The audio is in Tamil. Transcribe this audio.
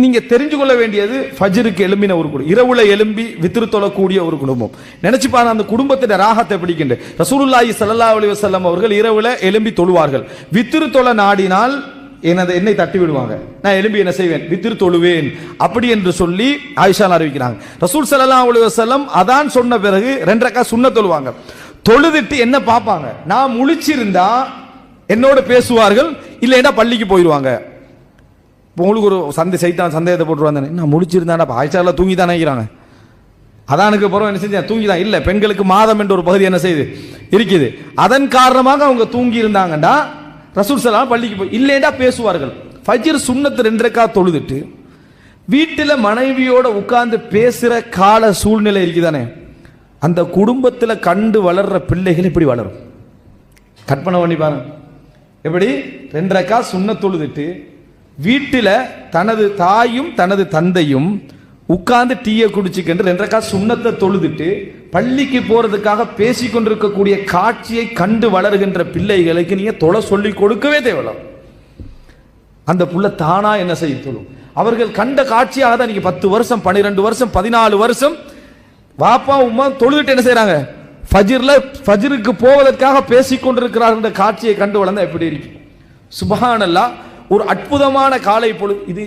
நீங்க தெரிஞ்சு கொள்ள வேண்டியது ஃபஜ்ருக்கு எழும்பின ஒரு குடும்பம், இரவுல எழும்பி வித்ரு தொழக்கூடிய ஒரு குடும்பம். நினைச்சு பாருங்க அந்த குடும்பத்தின் ராகத்தை பிடிக்கின்ற ரசூலுல்லாஹி ஸல்லல்லாஹு அலைஹி வஸல்லம் அவர்கள் இரவுல எழும்பி தொழுவார்கள். வித்ரு தொழ நாடினால் என்னை தட்டி விடுவாங்க, நான் எழும்பி என்ன செய்வேன், வித்ரு தொழுவேன் அப்படி என்று சொல்லி ஆயிஷா அறிவிக்கிறாங்க. ரசூல் ஸல்லல்லாஹு அலைஹி வஸல்லம் அதான் சொன்ன பிறகு 2 ரக்காத் சுன்னத் தொழுவாங்க. தொழுதுட்டு என்ன பார்ப்பாங்க, நான் முழிச்சிருந்தா என்னோட பேசுவார்கள், இல்லைன்னா பள்ளிக்கு போயிடுவாங்க. உங்களுக்கு ஒரு சந்தேகத்தை போட்டுருவாங்க, நான் முழிச்சிருந்தா ஆயிஷா தூங்கி தான் நினைக்கிறாங்க, அதானுக்கு பிறகு என்ன செஞ்சேன் தூங்கி தான். இல்லை, பெண்களுக்கு மாதம் என்ற ஒரு பகுதி என்ன செய்யுது இருக்குது, அதன் காரணமாக அவங்க தூங்கி இருந்தாங்கண்டா ரசூல் ஸல்லல்லாஹு பள்ளிக்கு போய், இல்லைண்டா பேசுவார்கள். ஃபஜ்ர் சுன்னத் 2 ரக்காத் தொழுதுட்டு வீட்டில் மனைவியோட உட்கார்ந்து பேசுற கால சூழ்நிலை இருக்குதானே, அந்த குடும்பத்தில் கண்டு வளர்ற பிள்ளைகள் இப்படி வளரும். கற்பனை பண்ணி பாருங்க, எப்படி 2 ரக்காத் சுன்னத் தொழுதுட்டு வீட்டில் தனது தாயும் தனது தந்தையும் உட்கார்ந்து டீயை குடிச்சுக்கிட்டு 2 ரக்காத் சுன்னத்தை தொழுதுட்டு பள்ளிக்கு போறதுக்காக பேசி கொண்டிருக்கக்கூடிய காட்சியை கண்டு வளர்கின்ற பிள்ளைகளுக்கு நீங்க தொலை சொல்லி கொடுக்கவே தேவையில்லை. அந்த புள்ள தானா என்ன செய்ய தொழும். அவர்கள் கண்ட காட்சியாக தான் நீங்க 10 வருஷம் 12 வருஷம் 14 வருஷம் வாப்பா உமா தொழுதுட்டு என்ன செய்யறாங்க, ஃபஜ்ருக்கு போவதற்காக பேசிக் கொண்டிருக்கிறார்கள் காட்சியை கண்டு வளர்ந்தா எப்படி இருக்கு. சுப்ஹானல்லாஹ், ஒரு அற்புதமான காலை பொழுது இது.